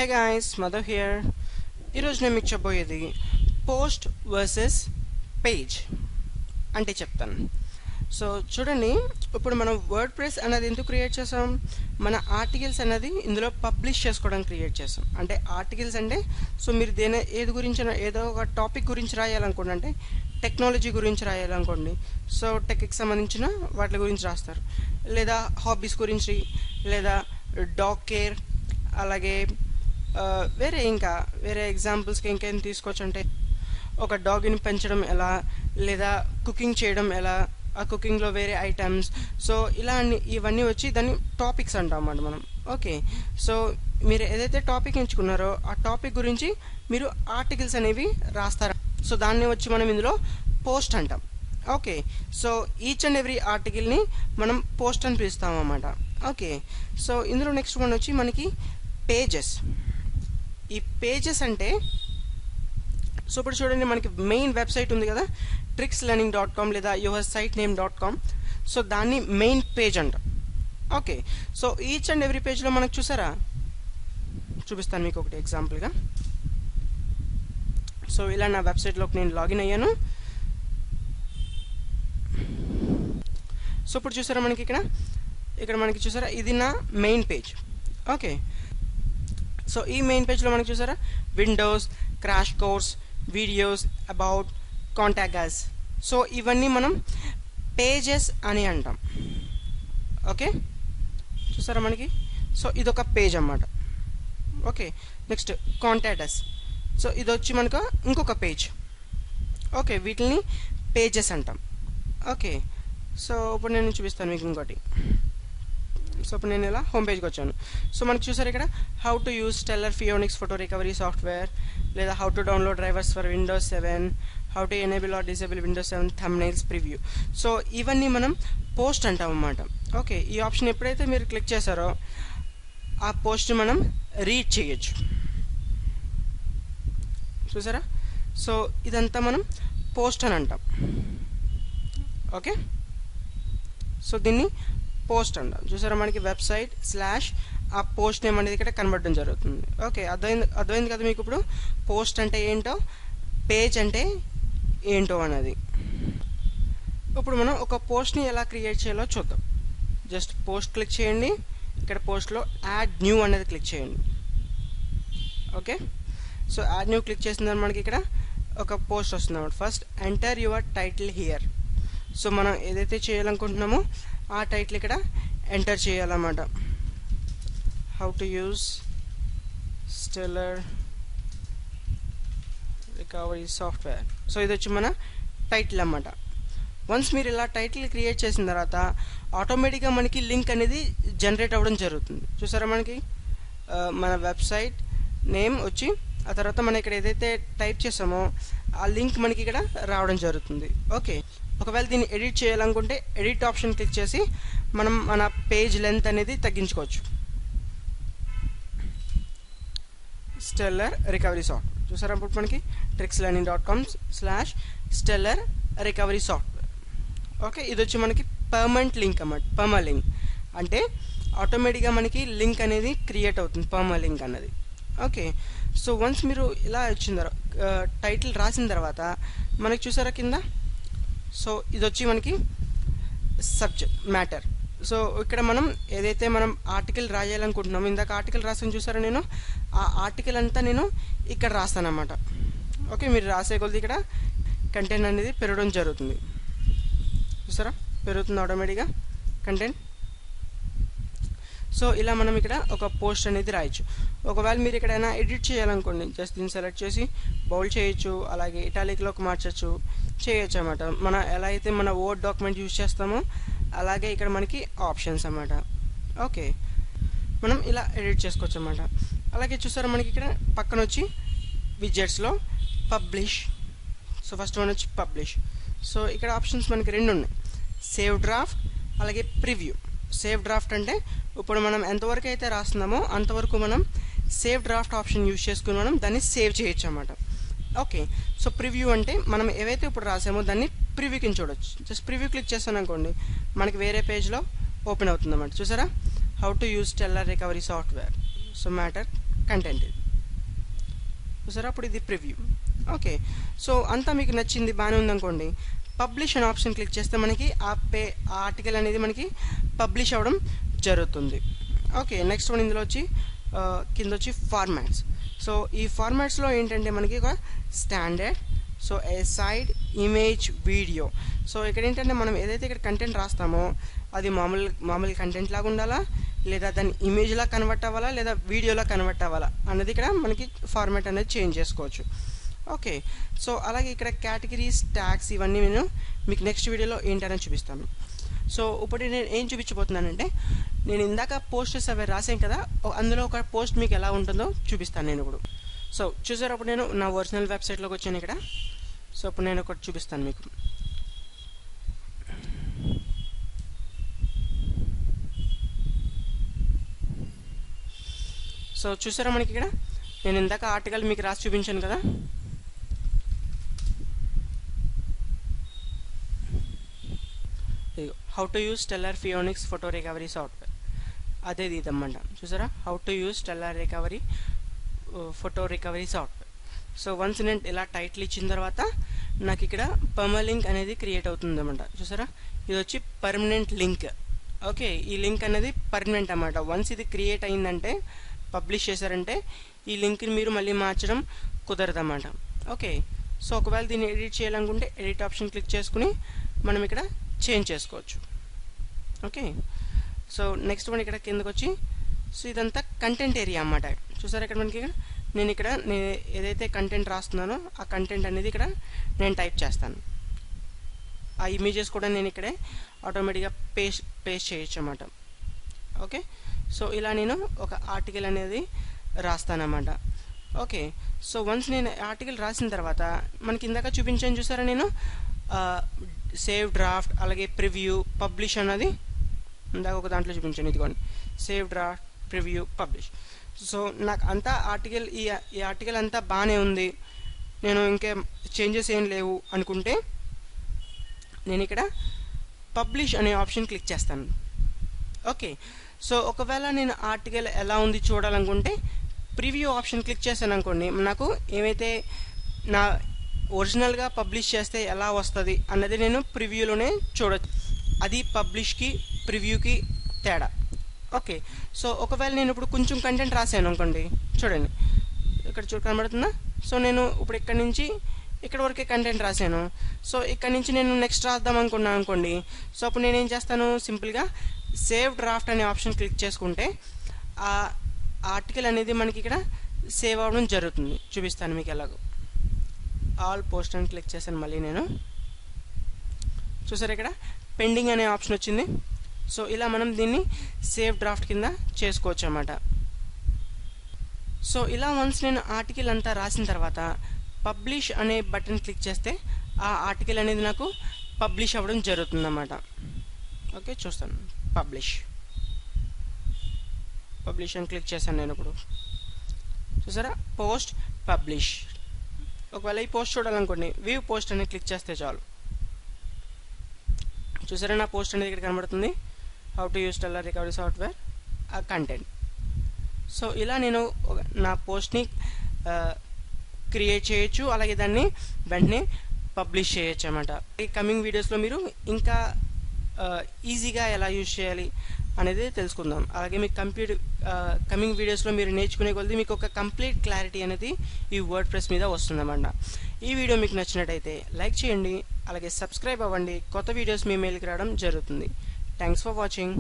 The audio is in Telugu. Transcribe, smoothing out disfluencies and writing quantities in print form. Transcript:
Hey guys, Madhav here. ఈరోజు నేను మీకు చెప్పబోయేది పోస్ట్ వర్సెస్ పేజ్ అంటే చెప్తాను. సో చూడండి, ఇప్పుడు మనం వర్డ్ ప్రెస్ అనేది ఎందుకు క్రియేట్ చేసాం? మన ఆర్టికల్స్ అనేది ఇందులో పబ్లిష్ చేసుకోవడానికి క్రియేట్ చేసాం. అంటే ఆర్టికల్స్ అంటే సో మీరు ఏది గురించి ఏదో ఒక టాపిక్ గురించి రాయాలనుకోండి, అంటే టెక్నాలజీ గురించి రాయాలనుకోండి, సో టెక్కి సంబంధించిన వాటి గురించి రాస్తారు, లేదా హాబీస్ గురించి, లేదా డాగ్ కేర్, అలాగే వేరే ఎగ్జాంపుల్స్కి ఇంకేం తీసుకోవచ్చు అంటే ఒక డాగ్ని పెంచడం ఎలా, లేదా కుకింగ్ చేయడం ఎలా, ఆ కుకింగ్లో వేరే ఐటమ్స్. సో ఇవన్నీ వచ్చి దాన్ని టాపిక్స్ అంటాం అన్నమాట మనం. ఓకే, సో మీరు ఏదైతే టాపిక్ ఎంచుకున్నారో ఆ టాపిక్ గురించి మీరు ఆర్టికల్స్ అనేవి రాస్తారు. సో దాన్ని వచ్చి మనం ఇందులో పోస్ట్ అంటాం. Okay, so each and every ఆర్టికల్ని మనం పోస్ట్ అని పిలుస్తాం అన్నమాట. ఓకే, సో ఇందులో నెక్స్ట్ వన్ వచ్చి మనకి పేజెస్. ఈ పేజెస్ అంటే సో ఇప్పుడు చూడండి, మనకి మెయిన్ వెబ్సైట్ ఉంది కదా, trickslearning.com లేదా yoursitename.com. సో దాన్ని మెయిన్ పేజ్ అంటాం. Okay, so each and every పేజ్లో మనకు చూసారా, చూపిస్తాను మీకు ఒకటి ఎగ్జాంపుల్గా. సో ఇలా నా వెబ్సైట్లోకి నేను లాగిన్ అయ్యాను. సో ఇప్పుడు చూసారా, మనకి ఇక్కడ మనకి చూసారా, ఇది నా మెయిన్ పేజ్. ఓకే, సో ఈ మెయిన్ పేజ్లో మనకి చూసారా windows, crash course, videos, about, contact us. So ఇవన్నీ మనం పేజెస్ అని అంటాం. ఓకే, చూసారా మనకి, సో ఇదొక పేజ్ అన్నమాట. Okay, next contact us. So ఇది వచ్చి మనకు ఇంకొక పేజ్. ఓకే, వీటిని పేజెస్ అంటాం. ఓకే, సో ఇప్పుడు నేను చూపిస్తాను మీకు ఇంకోటి. సో ఇప్పుడు నేను ఇలా హోమ్ పేజ్కి వచ్చాను. సో మనకి చూసారు ఇక్కడ how to use Stellar Phoenix photo recovery software, లేదా how to download drivers for Windows 7, how to enable or disable Windows 7 thumbnails preview. So ఇవన్నీ మనం పోస్ట్ అంటాం అన్నమాట. ఓకే, ఈ ఆప్షన్ ఎప్పుడైతే మీరు క్లిక్ చేశారో ఆ పోస్ట్ మనం రీడ్ చేయొచ్చు. చూసారా, సో ఇదంతా మనం పోస్ట్ అని అంటాం. ఓకే, సో దీన్ని పోస్ట్ అంటాం. చూసారా, మనకి వెబ్సైట్ / ఆ పోస్ట్ నేమ్ అనేది ఇక్కడ కనబడడం జరుగుతుంది. ఓకే, అర్థమైంది కదా మీకు ఇప్పుడు పోస్ట్ అంటే ఏంటో, పేజ్ అంటే ఏంటో అన్నది. ఇప్పుడు మనం ఒక పోస్ట్ని ఎలా క్రియేట్ చేయాలో చూద్దాం. జస్ట్ పోస్ట్ క్లిక్ చేయండి, ఇక్కడ పోస్ట్లో యాడ్ న్యూ అనేది క్లిక్ చేయండి. Okay, so add new click చేసిందని మనకి ఇక్కడ ఒక పోస్ట్ వస్తుంది అన్నమాట. First enter your title here. So మనం ఏదైతే చేయాలనుకుంటున్నామో ఆ టైటిల్ ఇక్కడ ఎంటర్ చేయాలన్నమాట. How to use stellar recovery software. So ఇది వచ్చి మన టైటిల్ అన్నమాట. వన్స్ మీరు ఇలా టైటిల్ క్రియేట్ చేసిన తర్వాత ఆటోమేటిక్గా మనకి లింక్ అనేది జనరేట్ అవ్వడం జరుగుతుంది. చూసారా, మనకి మన వెబ్సైట్ నేమ్ వచ్చి ఆ తర్వాత మనం ఇక్కడ ఏదైతే టైప్ చేసామో ఆ లింక్ మనకి ఇక్కడ రావడం జరుగుతుంది. ఓకే, ఒకవేళ దీన్ని ఎడిట్ చేయాలనుకుంటే ఎడిట్ ఆప్షన్ క్లిక్ చేసి మనం మన పేజ్ లెంత్ అనేది తగ్గించుకోవచ్చు. స్టెల్లర్ రికవరీ సాఫ్ట్వేర్ చూసారా, అప్పుడు మనకి trickslearning.com/stellar recovery software. ఓకే, ఇది వచ్చి మనకి పర్మనెంట్ లింక్ అన్నమాట. పర్మా లింక్ అంటే ఆటోమేటిక్గా మనకి లింక్ అనేది క్రియేట్ అవుతుంది, పర్మా లింక్ అన్నది. ఓకే, సో వన్స్ మీరు ఇలా వచ్చిన తర్వాత టైటిల్ రాసిన తర్వాత మనకి చూసారా కింద, సో ఇది వచ్చి మనకి సబ్జెక్ట్ మ్యాటర్. సో ఇక్కడ మనం ఏదైతే మనం ఆర్టికల్ రాయాలనుకుంటున్నామో, ఇందాక ఆర్టికల్ రాసాను చూసారా, నేను ఆ ఆర్టికల్ అంతా నేను ఇక్కడ రాస్తాను అన్నమాట. ఓకే, మీరు రాసే కొద్ది ఇక్కడ కంటెంట్ అనేది పెరగడం జరుగుతుంది. చూసారా, పెరుగుతుంది ఆటోమేటిక్గా కంటెంట్. సో ఇలా మనం ఇక్కడ ఒక పోస్ట్ అనేది రాయొచ్చు. ఒకవేళ మీరు ఎక్కడైనా ఎడిట్ చేయాలనుకోండి, జస్ట్ దీన్ని సెలెక్ట్ చేసి బౌల్డ్ చేయొచ్చు, అలాగే ఇటాలిక్లోకి మార్చచ్చు, చేయొచ్చు అన్నమాట. మన ఎలా అయితే మన వర్డ్ డాక్యుమెంట్ యూజ్ చేస్తామో అలాగే ఇక్కడ మనకి ఆప్షన్స్ అన్నమాట. ఓకే, మనం ఇలా ఎడిట్ చేసుకోవచ్చు అన్నమాట. అలాగే చూసారా, మనకి ఇక్కడ పక్కన వచ్చి విజెట్స్లో పబ్లిష్. సో ఫస్ట్ వన్ వచ్చి పబ్లిష్. సో ఇక్కడ ఆప్షన్స్ మనకి రెండు ఉన్నాయి, సేవ్ డ్రాఫ్ట్ అలాగే ప్రివ్యూ. సేవ్ డ్రాఫ్ట్ అంటే ఇప్పుడు మనం ఎంతవరకు అయితే రాస్తున్నామో అంతవరకు మనం సేవ్ డ్రాఫ్ట్ ఆప్షన్ యూజ్ చేసుకుని మనం దాన్ని సేవ్ చేయొచ్చు అన్నమాట. ఓకే, సో ప్రివ్యూ అంటే మనం ఏవైతే ఇప్పుడు రాసామో దాన్ని ప్రివ్యూ కింద చూడొచ్చు. జస్ట్ ప్రివ్యూ క్లిక్ చేస్తాను అనుకోండి, మనకి వేరే పేజ్లో ఓపెన్ అవుతుంది అన్నమాట. చూసారా, how to use stellar recovery software. So matter content ఇది చూసారా. అప్పుడు ఇది ప్రివ్యూ. ఓకే, సో అంతా మీకు నచ్చింది, బాగానే ఉందనుకోండి, పబ్లిష్ అనే ఆప్షన్ క్లిక్ చేస్తే మనకి ఆ ఆర్టికల్ అనేది మనకి పబ్లిష్ అవ్వడం జరుగుతుంది. ఓకే, నెక్స్ట్ వన్ ఇందులో వచ్చి కింద వచ్చి ఫార్మాట్స్. సో ఈ ఫార్మాట్స్లో ఏంటంటే మనకి ఒక స్టాండర్డ్, సో ఏ సైడ్, ఇమేజ్, వీడియో. సో ఇక్కడ ఏంటంటే మనం ఏదైతే ఇక్కడ కంటెంట్ రాస్తామో అది మామూలు కంటెంట్ లాగా ఉండాలా, లేదా దాన్ని ఇమేజ్లా కన్వర్ట్ అవ్వాలా, లేదా వీడియోలా కన్వర్ట్ అవ్వాలా అన్నది ఇక్కడ మనకి ఫార్మాట్ అనేది చేంజ్ చేసుకోవచ్చు. ఓకే, సో అలాగే ఇక్కడ కేటగిరీస్, ట్యాగ్స్ ఇవన్నీ నేను మీకు నెక్స్ట్ వీడియోలో ఏంటనేది చూపిస్తాను. సో ఇప్పుడు నేను ఏం చూపించబోతున్నానంటే, నేను ఇందాక పోస్టర్స్ అవి రాసాను కదా, అందులో ఒక పోస్ట్ మీకు ఎలా ఉంటుందో చూపిస్తాను నేను ఇప్పుడు. సో చూసారు, అప్పుడు నేను నా ఒరిజినల్ వెబ్సైట్లోకి వచ్చాను ఇక్కడ. సో ఇప్పుడు నేను ఒకటి చూపిస్తాను మీకు. సో చూసారా, మనకి ఇక్కడ నేను ఇందాక ఆర్టికల్ మీకు రాసి చూపించాను కదా. How to use Stellar Phoenix photo recovery software, అదే ఇదన్నమాట. చూసారా, how to use Stellar photo recovery software. So once నేను ఇలా టైటిల్ ఇచ్చిన తర్వాత నాకు ఇక్కడ పర్మలింక్ అనేది క్రియేట్ అవుతుంది అన్నమాట. చూసారా, ఇది వచ్చి పర్మనెంట్ లింక్. ఓకే, ఈ లింక్ అనేది పర్మనెంట్ అన్నమాట. వన్స్ ఇది క్రియేట్ అయిందంటే, పబ్లిష్ చేశారంటే, ఈ లింక్ని మీరు మళ్ళీ మార్చడం కుదరదన్నమాట. ఓకే, సో ఒకవేళ దీన్ని ఎడిట్ చేయాలనుకుంటే ఎడిట్ ఆప్షన్ క్లిక్ చేసుకుని మనం ఇక్కడ చేంజ్ చేసుకోవచ్చు. ఓకే, సో నెక్స్ట్ వన్ ఇక్కడ కిందకు వచ్చి, సో ఇదంతా కంటెంట్ ఏరియా అన్నమాట. చూసారా, ఇక్కడ మనకి నేను ఏదైతే కంటెంట్ రాస్తున్నానో ఆ కంటెంట్ అనేది ఇక్కడ నేను టైప్ చేస్తాను. ఆ ఇమేజెస్ కూడా నేను ఇక్కడే ఆటోమేటిక్గా పేస్ట్ చేయొచ్చు అన్నమాట. ఓకే, సో ఇలా నేను ఒక ఆర్టికల్ అనేది రాస్తానన్నమాట. ఓకే, సో వన్స్ నేను ఆర్టికల్ రాసిన తర్వాత మనకి ఇందాక చూపించాను చూసారా, నేను సేవ్ డ్రాఫ్ట్, అలాగే ప్రివ్యూ, పబ్లిష్ అన్నది ఇందాక ఒక దాంట్లో చూపించాను. ఇదిగోండి, save draft, preview, publish. So నాకు అంతా ఆర్టికల్ ఈ ఆర్టికల్ అంతా బాగానే ఉంది, నేను ఇంకా చేంజెస్ ఏం లేవు అనుకుంటే నేను ఇక్కడ పబ్లిష్ అనే ఆప్షన్ క్లిక్ చేస్తాను. ఓకే, సో ఒకవేళ నేను ఆర్టికల్ ఎలా ఉంది చూడాలనుకుంటే ప్రివ్యూ ఆప్షన్ క్లిక్ చేశాను అనుకోండి, నాకు ఏమైతే నా ఒరిజినల్గా పబ్లిష్ చేస్తే ఎలా వస్తుంది అన్నది నేను ప్రివ్యూలోనే చూడొచ్చు. అది పబ్లిష్కి ప్రివ్యూకి తేడా. ఓకే, సో ఒకవేళ నేను ఇప్పుడు కొంచెం కంటెంట్ రాశాను అనుకోండి, చూడండి ఇక్కడ కనబడుతుందా. సో నేను ఇప్పుడు ఇక్కడ నుంచి ఇక్కడ వరకే కంటెంట్ రాశాను. సో ఇక్కడ నుంచి నేను నెక్స్ట్ రాద్దాం అనుకున్నాను అనుకోండి, సో అప్పుడు నేను ఏం చేస్తాను, సింపుల్గా సేవ్ డ్రాఫ్ట్ అనే ఆప్షన్ క్లిక్ చేసుకుంటే ఆ ఆర్టికల్ అనేది మనకి ఇక్కడ సేవ్ అవ్వడం జరుగుతుంది. చూపిస్తాను మీకు ఎలాగో. ఆల్ పోస్ట్ అని క్లిక్ చేశాను మళ్ళీ నేను. చూసారు, ఇక్కడ పెండింగ్ అనే ఆప్షన్ వచ్చింది. సో ఇలా మనం దీన్ని సేవ్ డ్రాఫ్ట్ కింద చేసుకోవచ్చు అన్నమాట. సో ఇలా వన్స్ నేను ఆర్టికల్ అంతా రాసిన తర్వాత పబ్లిష్ అనే బటన్ క్లిక్ చేస్తే ఆ ఆర్టికల్ అనేది నాకు పబ్లిష్ అవ్వడం జరుగుతుంది అన్నమాట. ఓకే, చూస్తాను, పబ్లిష్ అని క్లిక్ చేశాను నేను ఇప్పుడు. చూసారా, పోస్ట్, పబ్లిష్. ఒకవేళ ఈ పోస్ట్ చూడాలనుకోండి, వ్యూ పోస్ట్ అని క్లిక్ చేస్తే చాలు. చూసారా, నా పోస్ట్ అనేది ఇక్కడ కనబడుతుంది, how to use stellar recovery software, ఆ కంటెంట్. సో ఇలా నేను నా పోస్ట్ని క్రియేట్ చేయొచ్చు, అలాగే దాన్ని వెంటనే పబ్లిష్ చేయొచ్చు అన్నమాట. ఈ కమింగ్ వీడియోస్లో మీరు ఇంకా ఈజీగా ఎలా యూజ్ చేయాలి అనేది తెలుసుకుందాం. అలాగే మీకు కమింగ్ వీడియోస్లో మీరు నేర్చుకునే కొద్దీ మీకు ఒక కంప్లీట్ క్లారిటీ అనేది ఈ వర్డ్ ప్రెస్ మీద వస్తుందన్నమాట. ఈ వీడియో మీకు నచ్చినట్టయితే లైక్ చేయండి, అలాగే సబ్స్క్రైబ్ అవ్వండి. కొత్త వీడియోస్ మీ మెయిల్కి రావడం జరుగుతుంది. Thanks for watching.